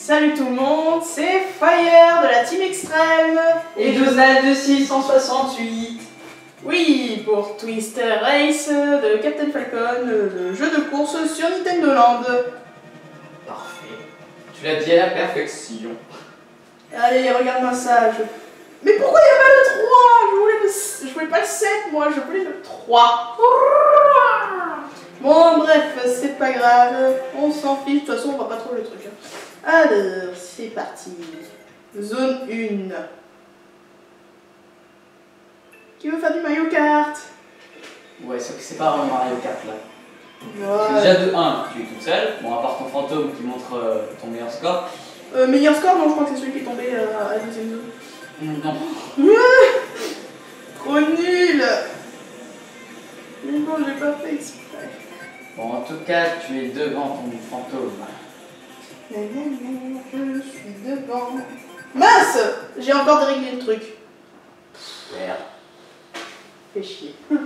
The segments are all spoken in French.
Salut tout le monde, c'est Fire de la Team Extrême et Donald de 668. Oui, pour Twister Race de Captain Falcon, le jeu de course sur Nintendo Land. Parfait. Tu l'as dit à la perfection. Allez, regarde-moi ça. Mais pourquoi il n'y a pas le 3 je voulais pas le 7, moi, je voulais le 3. Bon, bref, c'est pas grave. On s'en fiche, de toute façon, on voit pas trop le truc. Alors, c'est parti. Zone 1. Qui veut faire du Mario Kart? Ouais, sauf que c'est pas vraiment Mario Kart là. Ouais. Déjà de 1, tu es toute seule. Bon, à part ton fantôme qui montre ton meilleur score. Meilleur score, non, je crois que c'est celui qui est tombé à la deuxième zone. Non. Trop nul. Mais bon, j'ai pas fait exprès. Bon, en tout cas, tu es devant ton fantôme. Je suis devant. Mince! J'ai encore déréglé le truc. Merde. Fais chier. Vous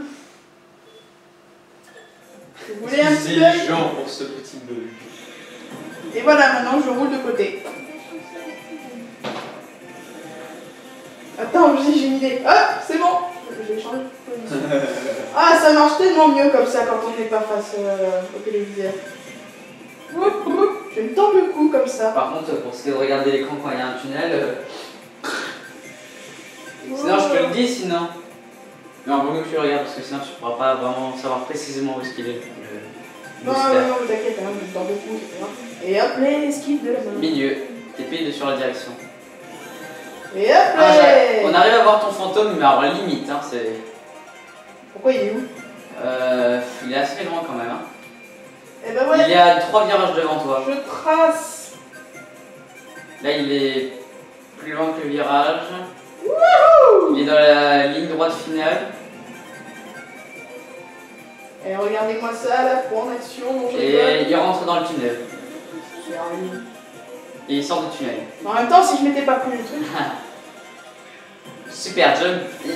voulez un petit les peu? gens pour ce petit bug. Et voilà, maintenant je roule de côté. Attends, j'ai une idée. Ah, c'est bon. Je vais changer de position. Ah, ça marche tellement mieux comme ça quand on n'est pas face au téléviseur. Je me tends le cou comme ça. Par contre, pour ce qui est de regarder l'écran quand il y a un tunnel, sinon je te le dis, sinon. Non, vaut mieux que tu le regardes parce que sinon tu pourras pas vraiment savoir précisément où est-ce qu'il est. Non, t'inquiète, hein, je me tends le cou, c'est pas grave. Et hop, les esquives de la main. Milieu, t'es payé sur la direction. Et hop, on arrive à voir ton fantôme, mais alors limite, hein, c'est. Pourquoi il est où? Il est assez grand quand même. Hein. Eh ben ouais. Il y a 3 virages devant toi. Je trace. Là, il est plus loin que le virage. Wouhou! Il est dans la ligne droite finale. Et regardez-moi ça, là, pour en action, mon jeu. Et il rentre dans le tunnel. Sérieux. Et il sort du tunnel. En même temps, si je m'étais pas pris le truc. Super jump. Et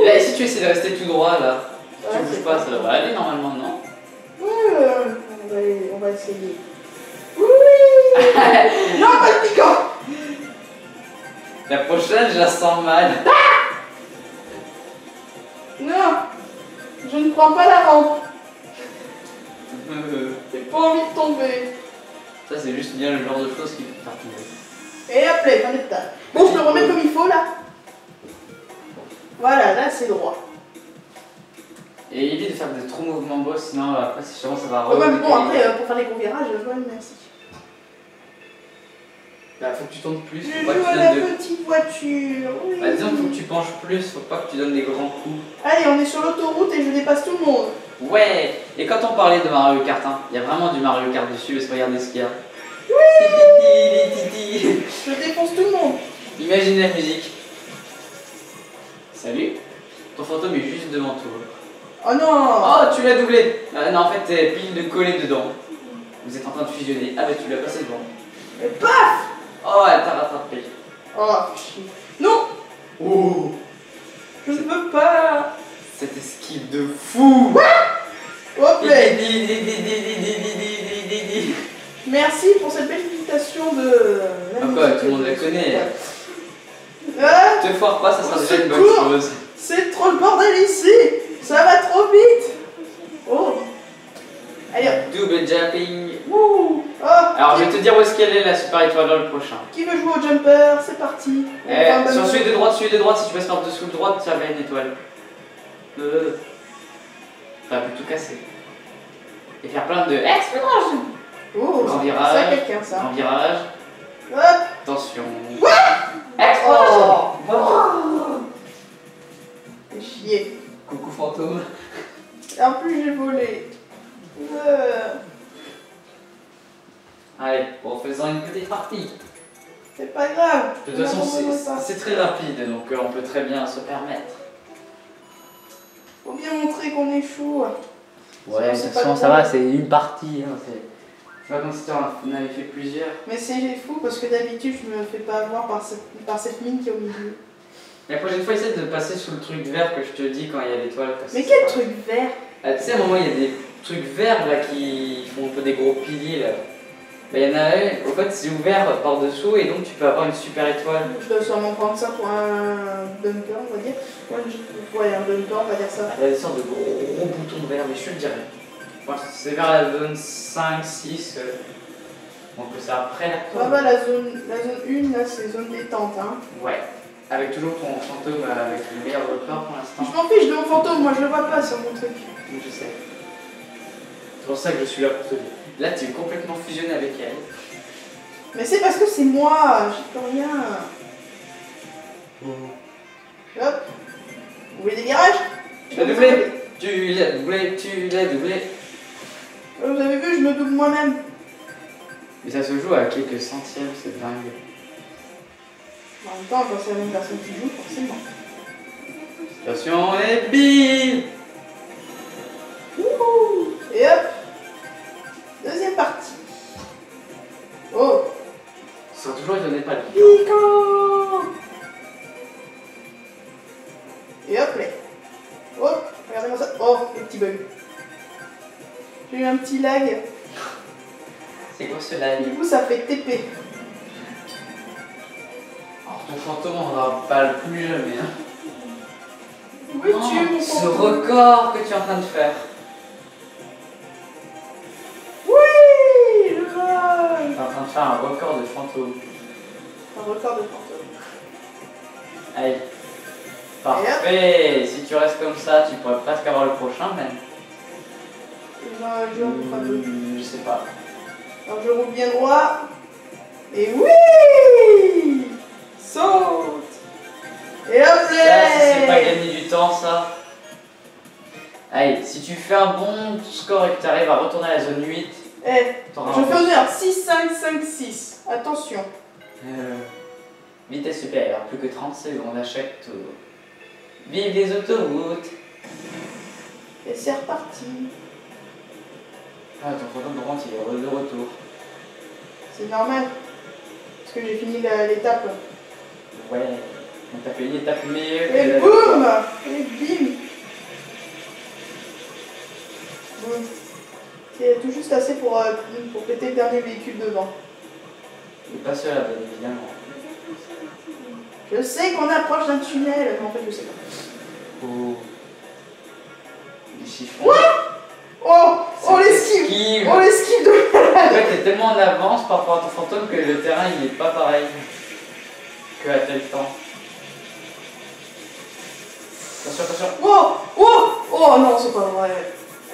là, si tu essaies de rester tout droit, là, tu bouges pas, ça va aller normalement, non? On va essayer. Oui. Non, pas le piquant. La prochaine, je la sens mal. Non, je ne prends pas la rampe. J'ai pas envie de tomber. Ça, c'est juste bien le genre de choses qui peut faire tomber. Et hop là, fin d'étage. Bon, je le remets comme il faut là. Voilà, là c'est droit. Et évite de faire des trop mouvements boss, sinon après, si ça va Bon, après, pour faire des gros virages, merci. Bah, faut que tu tournes plus. Je Faut pas joue que tu à la donnes petite voiture. Oui. Bah, disons qu'il faut que tu penches plus, faut pas que tu donnes des grands coups. Allez, on est sur l'autoroute et je dépasse tout le monde. Ouais. Et quand on parlait de Mario Kart, hein, il y a vraiment du Mario Kart dessus, parce que regardez ce qu'il y a. Oui. Je défonce tout le monde. Imagine la musique. Salut. Ton fantôme est juste devant toi. Oh non. Oh, tu l'as doublé. Non, en fait, t'es pile de coller dedans. Vous êtes en train de fusionner. Ah bah tu l'as passé devant. Et paf. Oh, elle t'a rattrapé. Oh, chier. Non. Oh. Je ne veux pas. Cette esquive de fou. Hop là. Merci pour cette belle imitation de... Ah quoi, tout le monde la connaît. Ah, Te foire pas, ça sera déjà une bonne secours. chose. C'est trop le bordel ici. Ça va trop vite. Oh. Allez, hop. Double jumping. Wouh. Oh. Alors je vais te dire où est-ce qu'elle est la super étoile dans le prochain. Qui veut jouer au jumper? C'est parti. Sur celui de droite, si tu passes par dessous le droite, ça va une étoile. T'as pu tout casser. Et faire plein de explosions. Oh, Grand c'est virage. à quelqu'un ça. Grand virage. Hop. Attention. Ouais. Explosion. Fais chier. Coucou fantôme. Et en plus j'ai volé. Allez, bon, faisons une petite partie. C'est pas grave. De toute façon, c'est très rapide, donc on peut très bien se permettre. Faut bien montrer qu'on est fou. Ouais, de toute façon, ça va, c'est une partie. Hein, c'est pas comme si on avait fait plusieurs. Mais c'est fou parce que d'habitude je me fais pas avoir par cette mine qui est au milieu. La prochaine fois, essaie de passer sous le truc vert que je te dis quand il y a l'étoile. Mais quel truc vert? Ah, tu sais, à un moment, il y a des trucs verts là qui font un peu des gros piliers là. Bah, il y en a un, au fait, c'est ouvert par-dessous et donc tu peux avoir une super étoile. Je dois sûrement prendre ça pour un bunker, on va dire. Ouais, un bunker, on va dire ça. Il y a des sortes de gros boutons verts, mais je te le dirais. Moi, c'est vers la zone 5, 6. Donc c'est après la Là-bas, la zone 1, là, c'est zone détente. Hein. Ouais. Avec toujours ton fantôme avec le meilleur repère pour l'instant. Je m'en fiche de mon fantôme, moi je le vois pas sur mon truc. Oui, je sais. C'est pour ça que je suis là pour te dire. Là, tu es complètement fusionné avec elle. Mais c'est parce que c'est moi, j'y peux rien. Hop. Vous voulez des virages? Tu l'as doublé. Tu l'as doublé, tu l'as doublé. Vous avez vu, je me double moi-même. Mais ça se joue à quelques centièmes, c'est dingue. En même temps, quand c'est la même personne qui joue, forcément. Attention, et bim. Wouhou. Et hop. Deuxième partie. Oh. Ça sera toujours étonné pas le Piquant. Et hop là. Oh, regardez-moi ça. Oh, le petit bug. J'ai eu un petit lag. C'est quoi ce lag? Du coup, ça fait TP. Alors, ton fantôme, on n'aura pas le plus jamais. Hein. Où es-tu, mon Ce fantôme? record que tu es en train de faire. Oui, je vois. Tu es en train de faire un record de fantôme. Un record de fantôme. Allez. Parfait. Si tu restes comme ça, tu pourrais presque avoir le prochain même. Je roule un peu. Je sais pas. Alors je roule bien droit. Et oui, saute. Et hop Ça, c'est pas gagner du temps, ça. Allez, si tu fais un bon score et que tu arrives à retourner à la zone 8, je faisais un 6, 5, 5, 6. Attention. Vitesse supérieure, plus que 30 secondes à chaque tour. Vive les autoroutes. Et c'est reparti. Ah, ton fantôme, par contre, il est de retour. C'est normal. Parce que j'ai fini l'étape. Ouais, donc t'as fait une étape meilleure. Et boum. Et bim. Boum. C'est tout juste assez pour péter le dernier véhicule devant. Et pas cela, bien évidemment. Je sais qu'on approche d'un tunnel, mais en fait je sais pas. Oh. Les chiffons. Oh l'esquive. Oh l'esquive de En fait, t'es tellement en avance par rapport à ton fantôme que le terrain il est pas pareil que à tel temps. Attention, attention. Oh non, c'est pas vrai.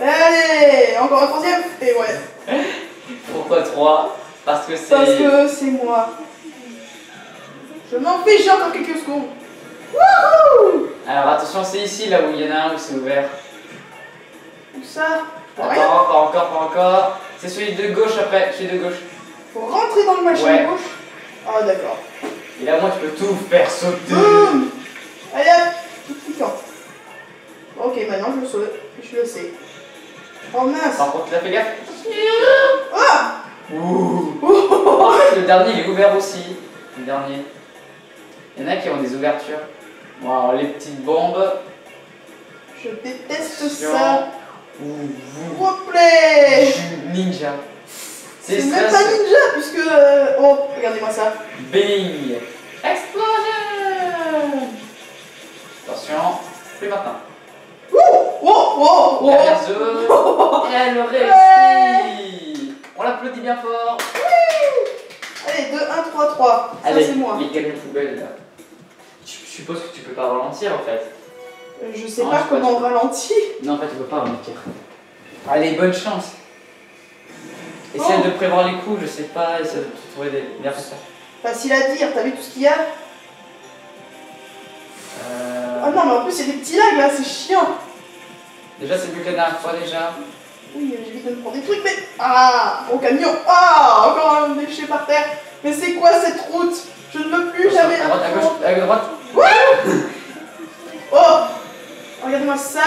Allez, encore un troisième. Et ouais. Pourquoi 3? Parce que c'est... Parce que c'est moi. Je m'en fiche, j'ai encore quelques secondes. Wouhou! Alors attention, c'est ici là où il y en a un où c'est ouvert. Où ça? Attends, pas encore, pas encore. C'est celui de gauche après, celui de gauche. Faut rentrer dans le machin Ouais. gauche. Ah d'accord. Et là, moi, tu peux tout faire sauter. Boum! Allez hop! Tout piquant. Ok, maintenant je le saute. Je le sais. Oh mince! Par contre, là, fais gaffe. Ah! Ouh. En fait, le dernier, il est ouvert aussi. Le dernier. Il y en a qui ont des ouvertures. Bon, alors, les petites bombes. Je déteste Attention. ça. Ouh. Hop là! Ninja. C'est même pas ninja puisque... Oh, regardez-moi ça. Bing. Explosion. Attention. Plus maintenant. Oh! Dernière zone. Et elle réussit. On l'applaudit bien fort. Allez, 2, 1, 3, 3. Ça Allez, c'est moi. les camions poubelles là. Je suppose que tu peux pas ralentir en fait. Je sais Non, pas je sais comment pas, on ralentit. Non, en fait, tu peux pas ralentir. Allez, bonne chance. Essaye Oh. de prévoir les coups, je sais pas, essaye de trouver des. Bien fait ça. Facile à dire, t'as vu tout ce qu'il y a? Ah non, mais en plus, il y a des petits lags là, c'est chiant. Déjà, c'est plus que la dernière fois déjà. Oui, j'évite de me prendre des trucs, mais. Ah! Mon camion! Ah! Encore un déchet par terre! Mais c'est quoi cette route? Je ne veux plus jamais. À droite, à gauche, à droite. Oh! Regardez-moi ça!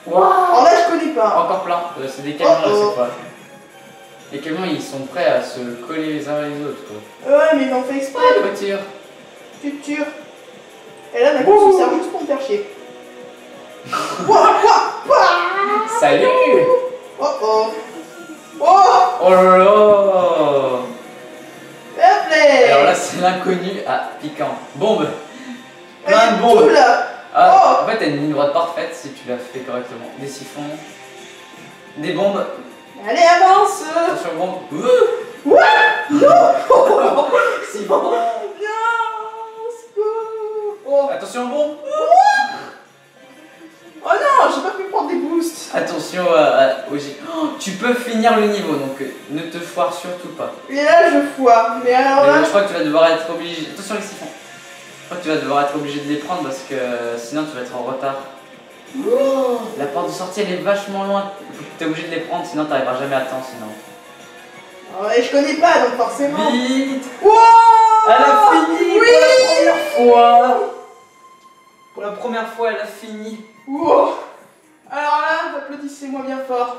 Waouh! Alors là, je connais pas. Encore plein. C'est des camions là, c'est quoi? Les camions, ils sont prêts à se coller les uns les autres quoi. Ouais, mais ils l'ont fait exprès. Ah, les voitures. Futur. Et là, d'accord, ça sert juste pour me faire chier. Ouah. Salut! Oh! Oh là là! inconnus. Ah, piquant. Bombe. Il y a Plein de bombes. tout là. Ah, en fait, t'as une ligne droite parfaite si tu l'as fait correctement. Des siphons. Des bombes. Allez, avance. Attention, bombe. What? Non. Siphon. Non, secours. Oh. Attention, bombe. Oh non, j'ai pas pu prendre des boosts. Attention au J. Oh, tu peux finir le niveau, donc ne te foire surtout pas. Et là, je foire. Mais alors là. Je crois que tu vas devoir être obligé. Attention les siphons. Je crois que tu vas devoir être obligé de les prendre parce que sinon tu vas être en retard. Oh. La porte de sortie elle est vachement loin. Tu es obligé de les prendre sinon tu n'arriveras jamais à temps sinon. Ouais, je connais pas donc forcément. Vite. Wow. Elle a fini Oui. pour la première fois. Pour la première fois elle a fini. Wow. Alors là, applaudissez-moi bien fort.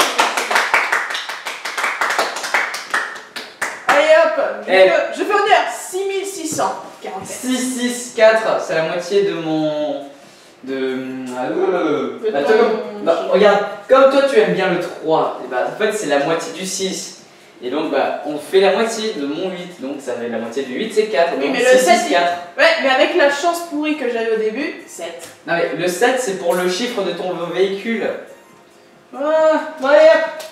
Allez hop, je fais honneur 6647. 6, 6, 4, c'est la moitié de mon... Bah, toi, regarde, comme toi tu aimes bien le 3, et bah, en fait c'est la moitié du 6. Et donc bah, on fait la moitié de mon 8, donc ça fait la moitié du 8 c'est 4, Oui, donc mais le 6, 7, 6, 4. Ouais, mais avec la chance pourrie que j'avais au début, 7. Non mais le 7 c'est pour le chiffre de ton véhicule. Ah, bon, allez hop.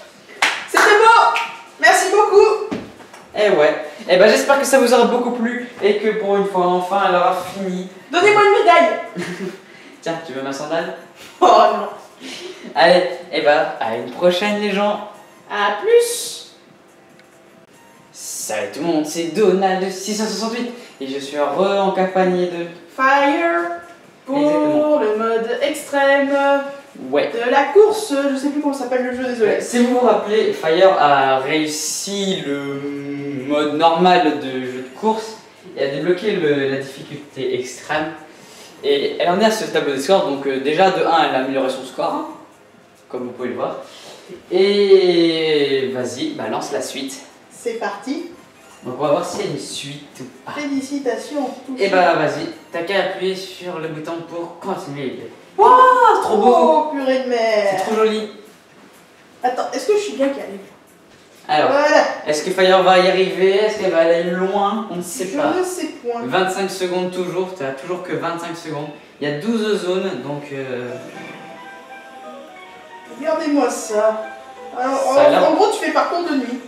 C'était beau. Merci beaucoup. Eh ouais, et bah j'espère que ça vous aura beaucoup plu et que pour une fois enfin elle aura fini. Donnez-moi une médaille. Tiens, tu veux ma sandale? Oh non. Allez, et bah à une prochaine les gens. À plus. Salut tout le monde, c'est Donald668 et je suis heureux en compagnie de... Fire pour Exactement. le mode extrême Ouais. de la course. Je sais plus comment s'appelle le jeu, désolé. Si vous vous rappelez, Fire a réussi le mode normal de jeu de course et a débloqué la difficulté extrême. Et elle en est à ce tableau de score, donc déjà de 1 elle a amélioré son score, hein, comme vous pouvez le voir. Et vas-y, bah lance la suite. C'est parti. Donc on va voir s'il y a une suite ou pas. Félicitations. Et bah vas-y, t'as qu'à appuyer sur le bouton pour continuer. Wow, c'est trop beau. Oh, purée de mer. C'est trop joli. Attends, est-ce que je suis bien calé? Alors, Voilà. est-ce que Fire va y arriver? Est-ce qu'elle va aller loin? On ne sait pas. Je ne sais point. 25 secondes toujours, tu as toujours que 25 secondes. Il y a 12 zones, donc... Regardez-moi ça. Alors, Ça a l'air- en gros, tu fais parcours de nuit.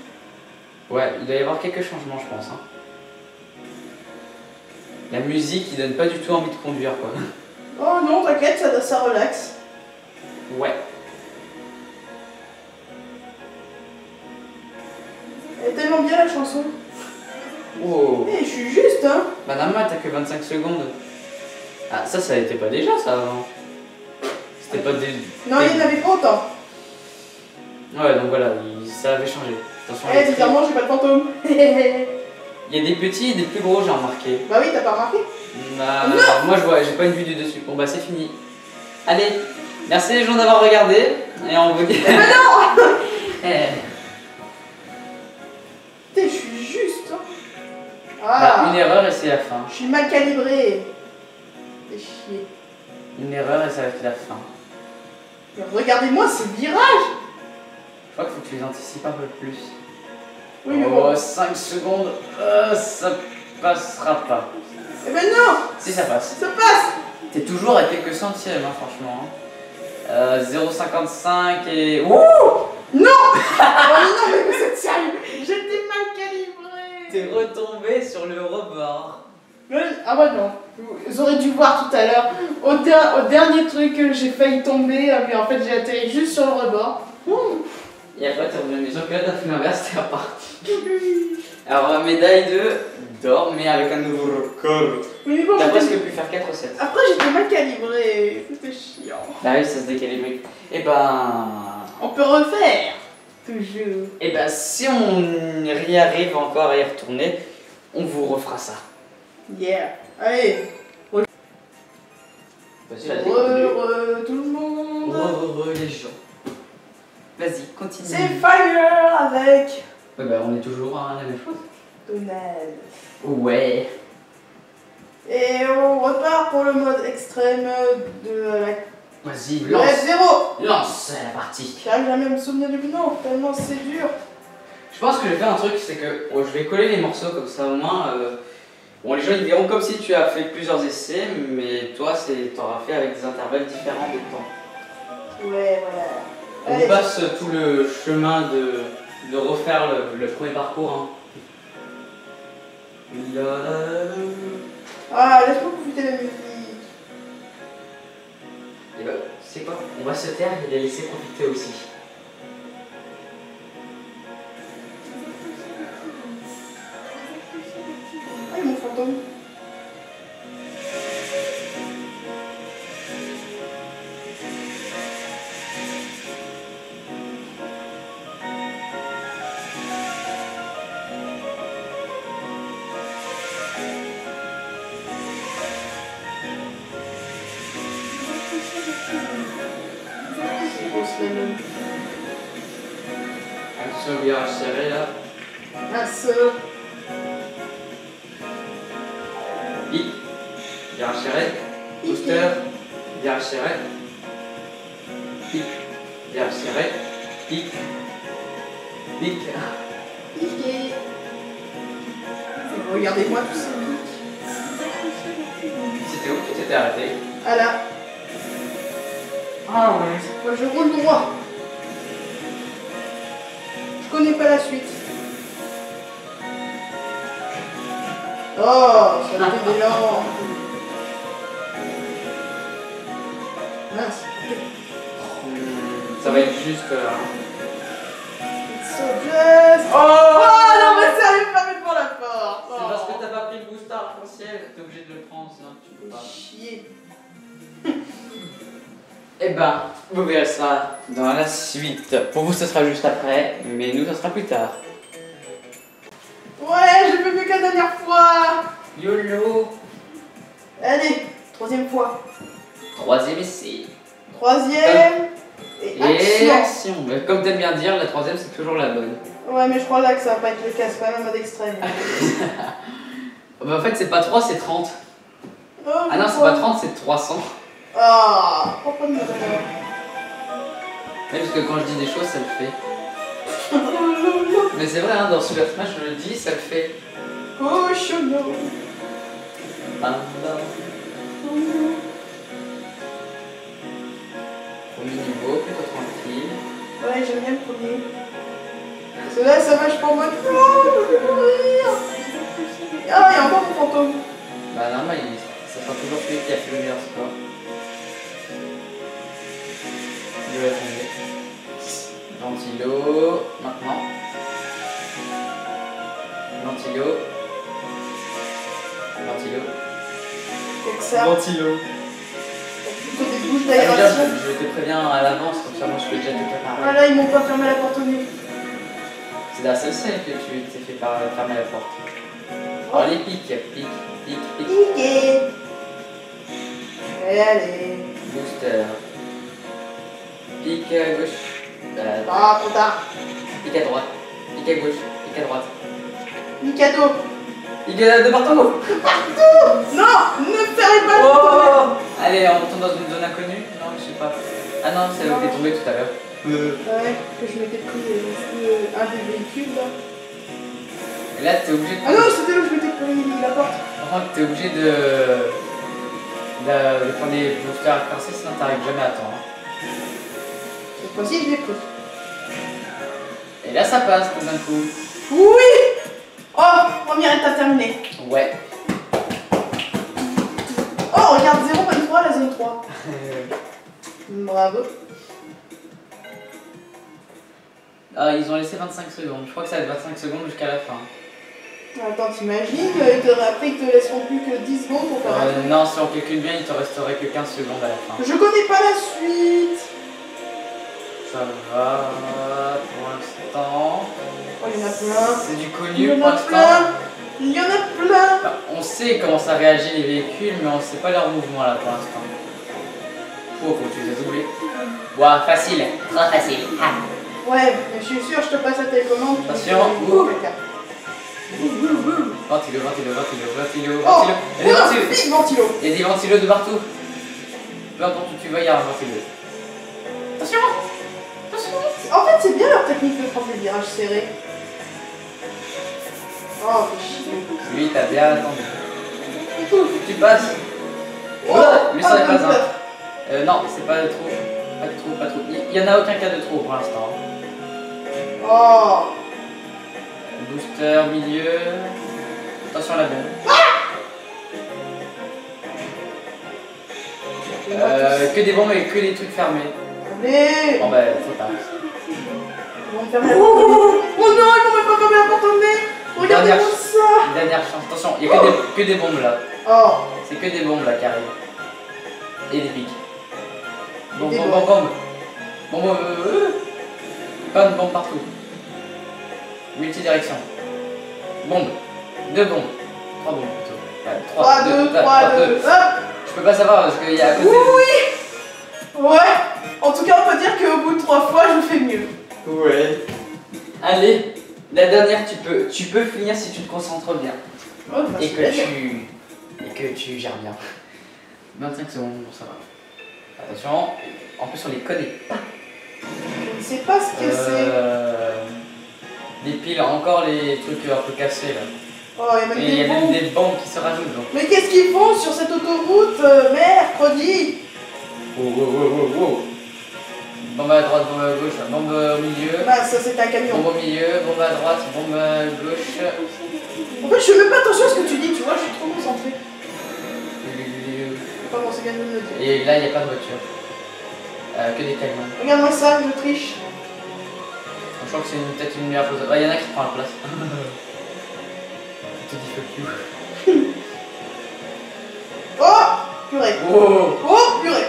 Ouais, il doit y avoir quelques changements, je pense. Hein. La musique, il donne pas du tout envie de conduire, quoi. Oh non, t'inquiète, ça relaxe. Ouais. Elle est tellement bien la chanson. Oh. Eh, je suis juste, hein. Bah normal, t'as que 25 secondes. Ah, ça n'était pas déjà, ça, avant. C'était pas des... Non, il n'y en avait pas autant. Ouais, donc voilà, ça avait changé. Attention, Eh, bizarrement, j'ai pas de fantôme. il y a des petits et des plus gros, j'ai remarqué. Bah oui, t'as pas remarqué? Bah, moi je vois, j'ai pas une vue du dessus. Bon bah c'est fini. Allez, merci les gens d'avoir regardé et on vous dit. Mais non. Eh, Putain, je suis juste, hein. bah, Ah, une erreur et c'est la fin. je suis mal calibré. C'est chier. Une erreur et ça va être la fin. Mais regardez-moi ces virages. Je crois qu'il faut que tu les anticipes un peu plus. Oui, mais Oh, bon. 5 secondes, ça passera pas. Eh ben non, Si ça passe. ça passe. T'es toujours à quelques centièmes, hein, franchement. 0,55 et. Ouh. Oh mais non, mais vous êtes sérieux? J'étais mal calibré. T'es retombé sur le rebord. Ah ouais non, vous aurez dû voir tout à l'heure, au dernier truc, j'ai failli tomber, mais en fait j'ai atterri juste sur le rebord. Et après t'es revenu sur que là t'as fait l'inverse, t'es reparti. Alors médaille d'or mais avec un nouveau record. Oui, mais bon, T'as j'étais- presque pu faire 4 recettes. après j'étais mal calibré, c'était chiant. Bah oui, ça se décalibre. Et ben. On peut refaire, toujours. Et ben si on y arrive encore à y retourner, on vous refera ça. Yeah, allez, Vas-y, vas-y. continue. tout le monde. Les gens. Vas-y, continue. C'est Fire avec Ouais, bah on est toujours à la même chose. Donald. Ouais. Et on repart pour le mode extrême de la Vas-y, le lance. F0. Lance la partie. J'arrive jamais à me souvenir du nom, tellement c'est dur. Je pense que je vais faire un truc, c'est que je vais coller les morceaux comme ça au moins. Bon, les gens ils verront comme si tu as fait plusieurs essais, mais toi, tu auras fait avec des intervalles différents de temps. Ouais, voilà. On Allez. passe tout le chemin de refaire le premier parcours. Hein. Ah, laisse-moi profiter de la musique. Et bah, c'est quoi? On va se taire et les laisser profiter aussi. Ah, mon fantôme. C'est beau, ce même. Attention au virage serré là. Mince. Pic. Virage serré. Booster. Virage serré. Pic. Virage serré. Pic. Pic. Piqué. Regardez-moi tout ça. C'était où que tu t'étais arrêté? Ah là. Ah ouais. Moi, je roule droit. Je connais pas la suite. Oh, ça a été d'élan. Mince. Ça va être juste là. It's so just. Oh non, mais sérieux, fermez devant la porte. C'est parce que t'as pas pris le booster arc-en-ciel, t'es obligé de le prendre, sinon tu peux pas. Chier. Eh ben, vous verrez ça dans la suite. Pour vous, ce sera juste après, mais nous, ce sera plus tard. Ouais, j'ai fait mieux que la dernière fois. YOLO. Allez, troisième fois. Troisième essai. Troisième. Et Et action. action. Mais comme t'aimes bien dire, la troisième, c'est toujours la bonne. Ouais, mais je crois là que ça va pas être le cas, c'est pas même en mode extrême. Bah, en fait, c'est pas 3, c'est 30. Oh, Ah non, c'est pas 30, c'est 300. Ah, pourquoi pas de madame. Même parce que quand je dis des choses, ça le fait. Mais c'est vrai, hein, dans Super Smash, je le dis, ça le fait. Cochono. Premier niveau, plutôt tranquille. Ouais, j'aime bien le premier. Parce que là, ça va, je suis pas en mode. Non, je vais mourir. Ah, il y a encore mon fantôme. Bah normal, ça sera toujours celui qui a fait le meilleur score. Je vais tomber. Ventilo, maintenant. Ventilo. Ventilo. C'est que ça. Ventilo. Plutôt des bouches Ah, déjà, d'aération. je te préviens à l'avance, comme ça moi je peux déjà te préparer. Ah là, ils m'ont pas fermé la porte au nez. C'est dans celle que tu t'es fait fermer la porte. Alors les pics, pic, pic, pic. Piqué. Allez. Booster. Pic à gauche. Ah, trop tard. Pic à droite. Pic à gauche. Pic à droite. Mikado. Pic de partout. Non, ne fermez pas la porte. Oh, allez, on retourne dans une zone inconnue. Non, je sais pas. Ah non, c'est là où t'es tombé tout à l'heure. Ouais, que je m'étais pris un des véhicules là. Et là, t'es obligé de... Ah non, c'était là où je m'étais pris la porte. Par contre, t'es obligé de prendre des boosters à percer, sinon t'arrives jamais à temps. Hein. Cette fois-ci, je l'ai pris. Et là, ça passe tout d'un coup. Oui. Oh, première étape terminée. Ouais. Oh, regarde, 0,23 la zone 3. Bravo. Ah, ils ont laissé 25 secondes. Je crois que ça va être 25 secondes jusqu'à la fin. Attends, t'imagines, après ils te laisseront plus que 10 secondes pour faire un truc. Non, si on calcule bien, il te resterait que 15 secondes à la fin. Je connais pas la suite. Ça va pour l'instant. Oh, il y en a plein. C'est du Il y connu en pour a l'instant. plein. Il y en a plein. Bah, on sait comment ça réagit les véhicules, mais on sait pas leur mouvement là pour l'instant. Faut que tu les as doublés. Ouah, facile, très facile. Ah. Ouais, mais je suis sûr, je te passe la télécommande. Attention. Caca. Ventilo, ventilo, ventilo, ventilo, Oh, ventilo. Il y a des ventilos. vite, ventilo. Il y a des ventilos de partout. Peu importe où tu vas, il y a un ventilo. Attention. En fait, c'est bien leur technique de prendre les virages serrés. Oh, fais chier. Lui, t'as bien attendu. Tu passes. Oh, Lui, ça n'est pas 24. non, c'est pas trop. Pas trop, pas trop. Il y en a aucun cas de trop pour l'instant. Oh. Booster, milieu. Attention à la bombe. Que des bombes et que des trucs fermés. Allez. Bon bah, faut pas. Ils vont me fermer la porte. Oh non, ils vont même pas fermer la porte au nez. Regardez-moi ça. Dernière chance. Attention, il y a que des bombes là. Oh. C'est que des bombes là qui arrivent. Et des pics. Bombe, Des bombe, bombes. bombe, bombe. Bombe, pas de bombe partout. Multidirection. Bombe. 2 bombes. 3 bombes plutôt. 3, 2, 3, 2. Hop. Je peux pas savoir parce qu'il y a à côté. Oui. Ouais. En tout cas, on peut dire qu'au bout de 3 fois, je fais mieux. Ouais. Allez, la dernière, tu peux finir si tu te concentres bien. Oh, bah, Et c'est que bien. tu gères bien. 25 secondes, bon ça va. Attention, en plus on les connaît pas. Je ne sais pas ce que c'est. Des piles, encore les trucs un peu cassés là. Oh, il y a même Et il y des a même bombes. des bombes qui se rajoutent donc. Mais qu'est-ce qu'ils font sur cette autoroute mercredi? Wow. Bombe à droite, bombe à gauche, bombe au milieu. Bah, ça, c'est un camion. Bombe au milieu, bombe à droite, bombe à gauche. En fait, je fais même pas attention à ce que tu dis, tu vois, je suis trop concentré. Pas bon, c'est bien de me le dire. Et là, il n'y a pas de voiture. Que des camions. Regarde-moi ça, je triche. Je crois que c'est peut-être une meilleure chose. Il y en a qui prend la place. Je te dis fuck you. Oh, purée. Oh, Oh, purée.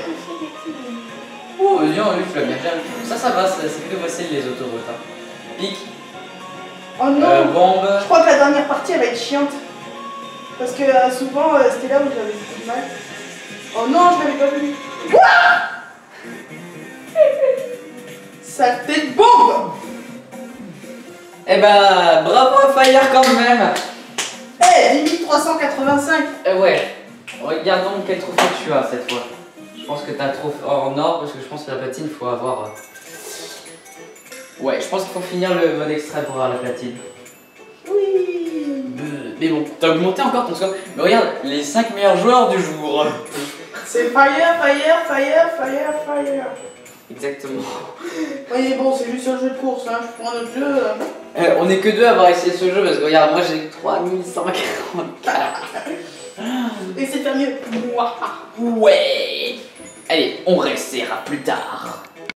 oh, dis donc, lui, tu l'as bien géré. Ça va, c'est plutôt facile les autoroutes. Hein. Pic, Oh non. bombe. Je crois que la dernière partie, elle va être chiante. Parce que souvent, c'était là où j'avais du mal. Oh non, je l'avais pas vu. Ouah. Saleté de bombe. Eh ben, bravo Fire quand même. Eh, 10385. Ouais, regardons quel trophée tu as cette fois. Je pense que tu as un trophée en or parce que je pense que la platine, il faut avoir. Ouais, je pense qu'il faut finir le mode extrait pour avoir la platine. Oui. Mais bon, t'as augmenté encore ton score. Mais regarde, les 5 meilleurs joueurs du jour. C'est fire. Exactement. Oui, bon, c'est juste un jeu de course, hein. Je prends un autre jeu. On est que deux à avoir essayé ce jeu parce que regarde, moi j'ai 3144. Et c'est faire mieux. Mouah. Ouais. Allez, on restera plus tard.